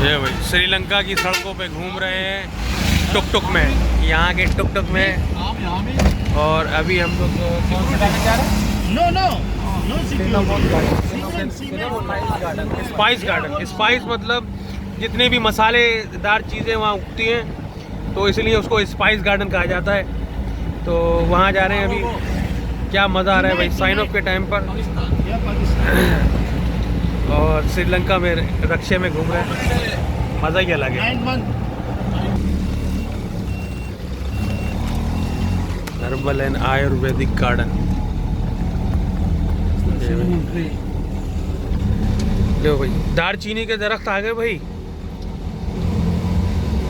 ये भाई श्रीलंका की सड़कों पे घूम रहे हैं टुक टुक में, यहाँ के टुक टुक में। और अभी हम लोग कौन से गार्डन जा रहे हैं? Spice garden. स्पाइस मतलब जितने भी मसालेदार चीज़ें वहाँ उगती हैं, तो इसलिए उसको स्पाइस गार्डन कहा जाता है। तो वहाँ जा रहे हैं अभी। क्या मज़ा आ रहा है भाई साइन ऑफ के टाइम पर। और श्रीलंका में रक्षे में घूम रहे हैं, मज़ा ही अलग है। Herbal and Ayurvedic garden. लो भाई दालचीनी के दरख्त आ गए भाई,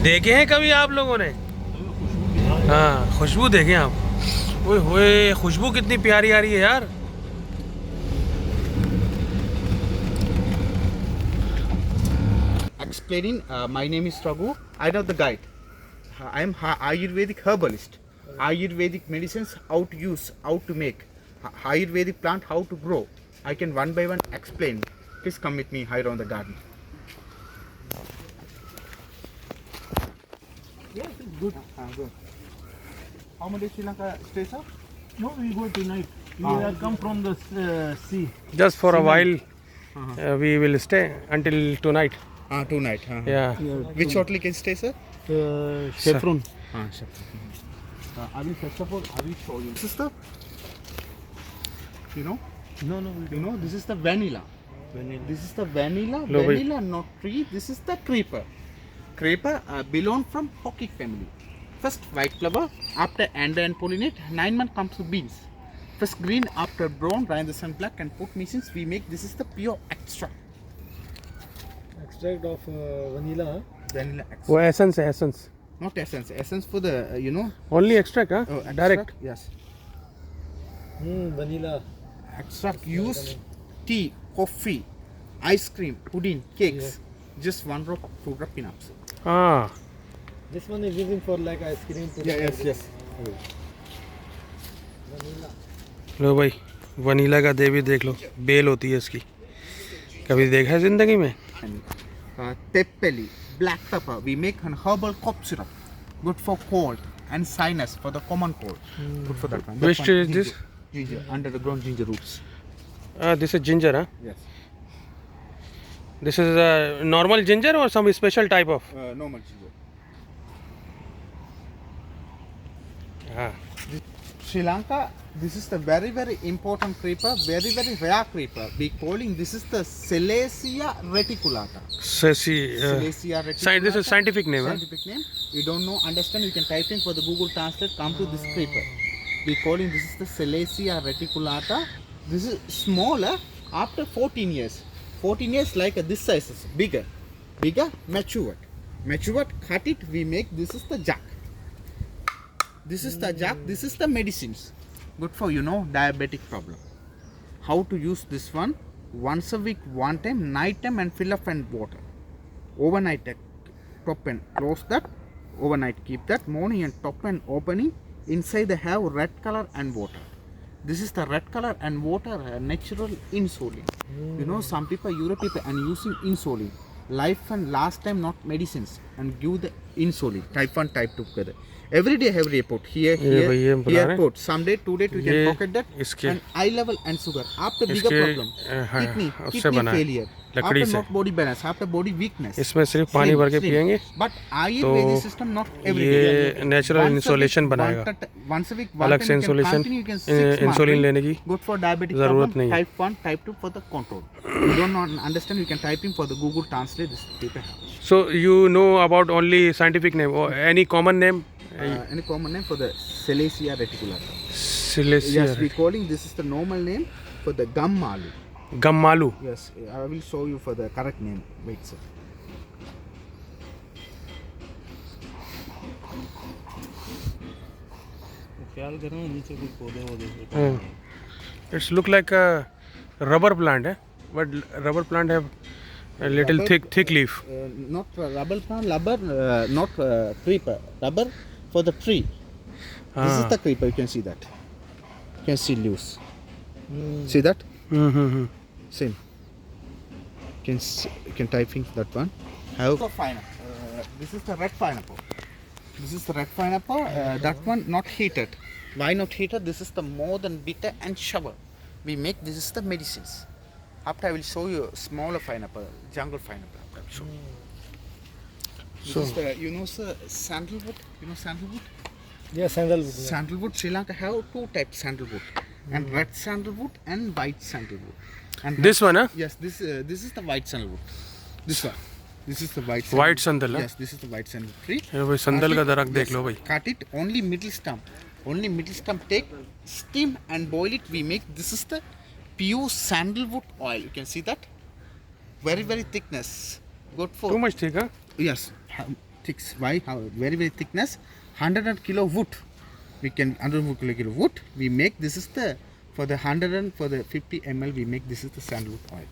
देखे हैं कभी आप लोगों ने? हाँ, खुशबू देखें आप। ओए होए, खुशबू कितनी प्यारी आ रही है यार। Explaining, my name is Raghu. I know the guide. I am Ayurvedic herbalist. Ayurvedic medicines, how to use, how to make. Ayurvedic plant, how to grow. I can one by one explain. Please come with me here on the garden. Yes, it's good. Good. How many Sri Lanka stay, sir? No, we go tonight. We have come from the sea. Just for a while, we will stay until tonight. Tonight. Yeah. Which hotel can stay, sir? Chevron. Chevron. I will first of all, I will show you. This is the, you know, No, you know, this is the vanilla. This is the vanilla. Lo, bhai. Vanilla, not tree. This is the creeper. Creeper belong from orchid family. First white flower, after and pollinate. 9 months comes to beans. First green, after brown, dry in the sun black, and put machines. We make this is the pure extract. Extract of vanilla. Vanilla extract. वो essence है, essence. Not essence. Essence for the you know. Only extract हाँ, Extract, direct. Yes. Vanilla. Extract use tea, coffee, ice cream, pudding, cakes. Just 1 drop, 2 drop enough. हाँ This one is using for like ice cream. Yes. Vanilla. लो भाई, vanilla का देवी देख लो, bell होती है इसकी। कभी देखा है जिंदगी में? Teppeli, black pepper. We make an herbal cough syrup. Good for cold and sinus for the common cold. Good for that one. Which That one, is this? Ginger, under the ground ginger roots. This is ginger हाँ? Yes. This is normal ginger और some special type of? Normal ginger. हाँ। Sri Lanka, this is the very important creeper, very rare creeper. We calling this is the Salacia reticulata. Salacia reticulata. This is scientific name है। Scientific name. You don't know, understand, you can type in for the Google Translate, come to this creeper. We calling this is the Salacia reticulata. This is smaller after 14 years. 14 years like this size is bigger, matured, cut it, we make, this is the jack. This is the jack, this is the medicines. Good for, you know, diabetic problem. How to use this one? Once a week, one time, night time, and fill up and water. Overnight, top and close that. Overnight, keep that. Morning and top and opening. Inside they have red color and water. This is the red color and water, natural insulin. You know, some people, Europe people, and using insulin. Life and last time not medicines, and give the insulin. Type 1, type 2 together. Every day have report. Here, put. Someday, today, we can pocket that. And eye level and sugar. After bigger problem, kidney failure. After not body balance, after body weakness. इसमें सिर्फ पानी भर के पिएंगे but Ayurvedic system not every day. ये natural insulation बनाएगा। Once a week, अलग से इंसुलिन लेने की good for diabetic जरूरत problem, नहीं है। type 1, type 2 for the control. You don't know, understand, you can type in for the Google Translate this paper. So you know about only scientific name or any common name? Any common name for the Salacia reticulata? Silesia. Yes, we calling this is the normal name for the gum malu. गम्मालू। Yes, I will show you for the correct name. Wait, sir. ख्याल करना नीचे कुछ पौधे वोधे। It's look like a rubber plant, eh? But rubber plant have a little Rubber, thick leaf. Not rubber plant, not creeper. Rubber for the tree. This is the creeper. You can see that. You can see leaves. See that? Mm-hmm. Same. You can type in that one. How? This is the red pineapple. This is the red pineapple. That one not heated. Why not heated? This is the more than bitter and sour. We make this is the medicines. After I will show you smaller pineapple, jungle pineapple. After I will show. This is the, you know, sir, sandalwood. You know sandalwood. Yeah, sandalwood. Sandalwood. Sri Lanka have two types sandalwood, and red sandalwood and white sandalwood. And This one, huh? yes, this is the white sandalwood. This one. This is the white. White sandal, huh? Yes, this is the white sandalwood tree. ये भाई संदल का दरख्त देख लो भाई. Cut it only middle stump. Only middle stump. Take, steam and boil it. We make this is the pure sandalwood oil. You can see that. Very very thickness. Good for. Too much thick, huh? Yes. Thick. Why? How? Very very thickness. 100 kilo wood. We can 100 kilo wood. We make this is the for the 100 and for the 50 ml. We make this is the sandalwood oil.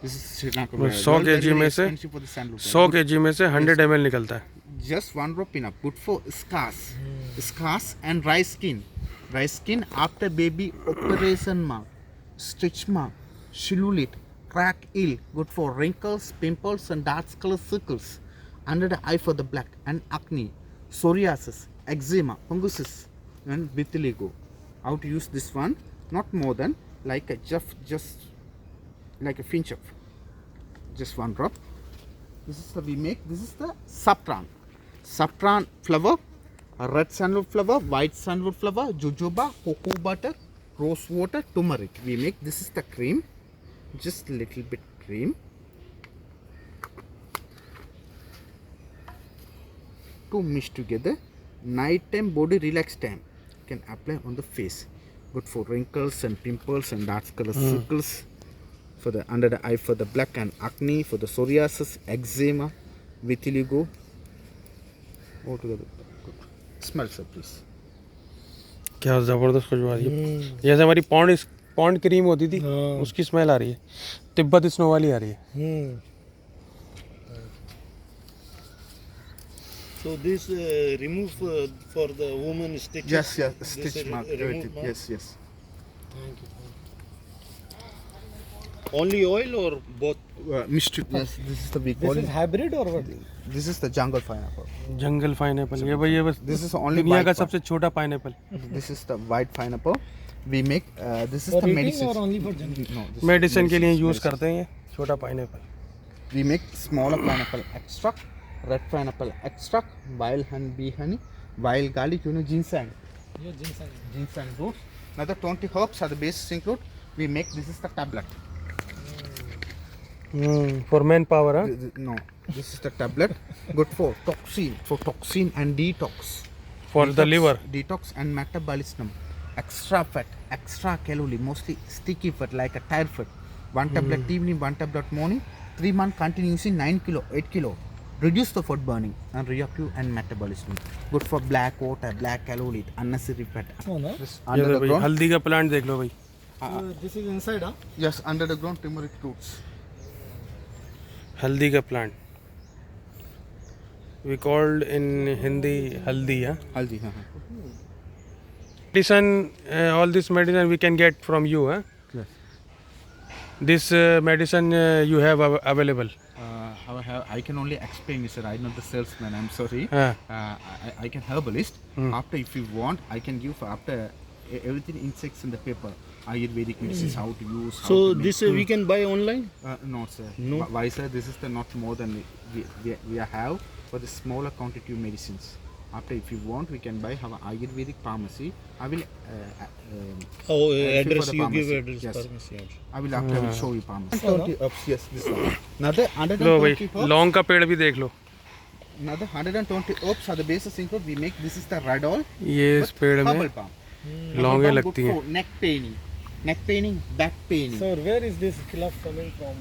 This is Sri Lanka. 100 kg में से 100 kg में से 100 ml निकलता है. Just one drop enough. Good for scars. Scars and dry skin. Dry skin after baby operation mark, stitch mark, cellulite, crack ill. Good for wrinkles, pimples and dark color circles. Under the eye for the black and acne, psoriasis, eczema, funguses and vitiligo. How to use this one? Not more than like a just like a pinch of. Just one drop. This is the we make. This is the saffron. Saffron flower, a red sandalwood flower, white sandalwood flower, jojoba, cocoa butter, rose water, turmeric. We make this is the cream. Just a little bit cream. To mix together. Night time body relax time. You can apply on the face. Good for wrinkles and pimples and dark color circles. For the under the eye for the black and acne, for the psoriasis, eczema, vitiligo. All together. Good. Smell sir please. क्या ज़बरदस्त खुशबू आ रही है. जैसे हमारी pond cream होती थी उसकी smell आ रही है. तिब्बत स्नो वाली आ रही है. So this remove for the woman stitch. Yes, yes, This stitch mark. remove Everything. mark? Yes, yes. Only oil or both? Mixed. Yes, this is the big This one. is hybrid or what? This is the jungle pineapple. Jungle pineapple. ये भाई ये बस This is only दुनिया white का one. सबसे छोटा pineapple. This is the white pineapple. We make this is For the eating medicine. or only for jungle? No, this is medicine के लिए medicine. यूज़ करते हैं ये छोटा pineapple. We make smaller pineapple extract, red pineapple extract, wild honey, honey, wild garlic, you know, ginseng. Yeah, ginseng. Ginseng roots. Another 20 herbs are the basic include. We make this is the tablet. For man power, huh? No, this is the tablet. Good for toxin and detox. For the liver. Detox and metabolism. Extra fat, extra calorie, mostly sticky fat like a tire fat. One tablet evening, one tablet morning. 3 months continuously 9 kilo, 8 kilo. Reduce the fat burning and reactive and metabolism. Good for black water, black calorie, unnecessary fat. Oh no. This ये under तो the भाई ground. हल्दी का plant देख लो भाई. This is inside, huh? Yes, under the ground turmeric roots. हल्दी का plant. We called in Hindi haldi, huh? Haldi, Medicine, all this medicine we can get from you, huh? Yes. This medicine you have available. I can only explain you, sir. I'm not the salesman. I'm sorry. I can herbalist. After, if you want, I can give after everything insects in the paper. Ayurvedic medicines, how to use. How So to this make. we can buy online? No, sir. No? Why, sir? This is the not more than we have for the smaller quantity of medicines. After, if you want, we can buy have an Ayurvedic pharmacy. I will. Oh, for address the you pharmacy. give address. Yes. Pharmacy address. I will after I will show you pharmacy. So, no? 20 ups, yes, this one. Another लो 120 भाई ups. लौंग का पेड़ भी देख लो. Another 120 ups are the basis include. We make this is the radol. ये इस पेड़ में Herbal balm. लौंगे Herbal balm लगती good हैं. for neck paining, back paining. So where is this khilaf coming from?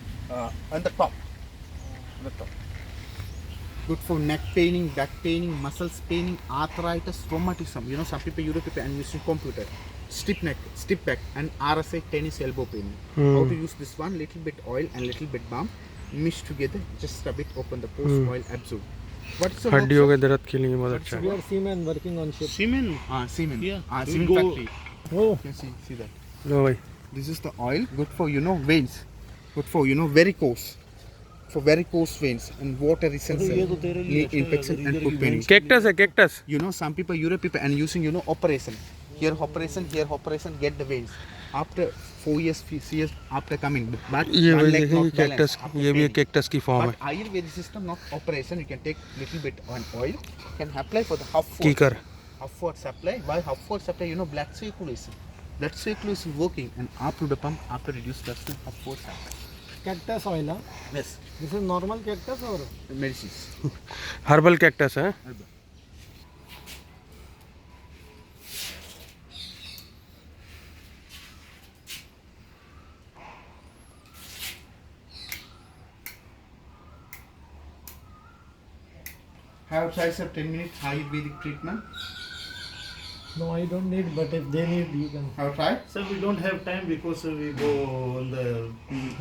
On the top. On the top. Good for neck paining, back paining, muscles paining, arthritis, rheumatism. You know, some people, Europe people, and using computer. Stiff neck, stiff back, and RSI tennis elbow paining. How to use this one? Little bit oil and little bit balm. Mix together. Just rub it. Open the pores. Oil absorb. What is the हड्डियों के दर्द के लिए बहुत अच्छा We है. are seamen working on ship. Semen? Semen. Yeah. Semen We go- factory. Oh, You can see that. लो भाई This is the oil. Good for veins. Good for varicose. for varicose veins and water resistance, infection and food pain. Cactus है cactus. You know, some people, Europe people, and using, you know, operation. Here operation, get the veins. After 4 years, 6 years after coming, but ये one भाई leg देखें, not ये balanced cactus, after ये भी एक training. Cactus की form है. But Ayurvedic system, not operation. You can take little bit on oil, can apply for the half कीकर. upward supply. Why upward supply? You know, blood circulation. Blood circulation working, and after the pump, after reduce blood upward supply. Cactus oil, huh? Yes, This is normal cactus or? medicines. Herbal cactus है. Have tricep 10 minutes Ayurvedic treatment. No, I don't need, but if they need, you can. Have tried? Sir, we don't have time because we go on the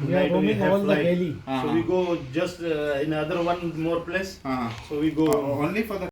We are roaming all the daily. So we go just in other one more place. Uh-huh. So we go Only for the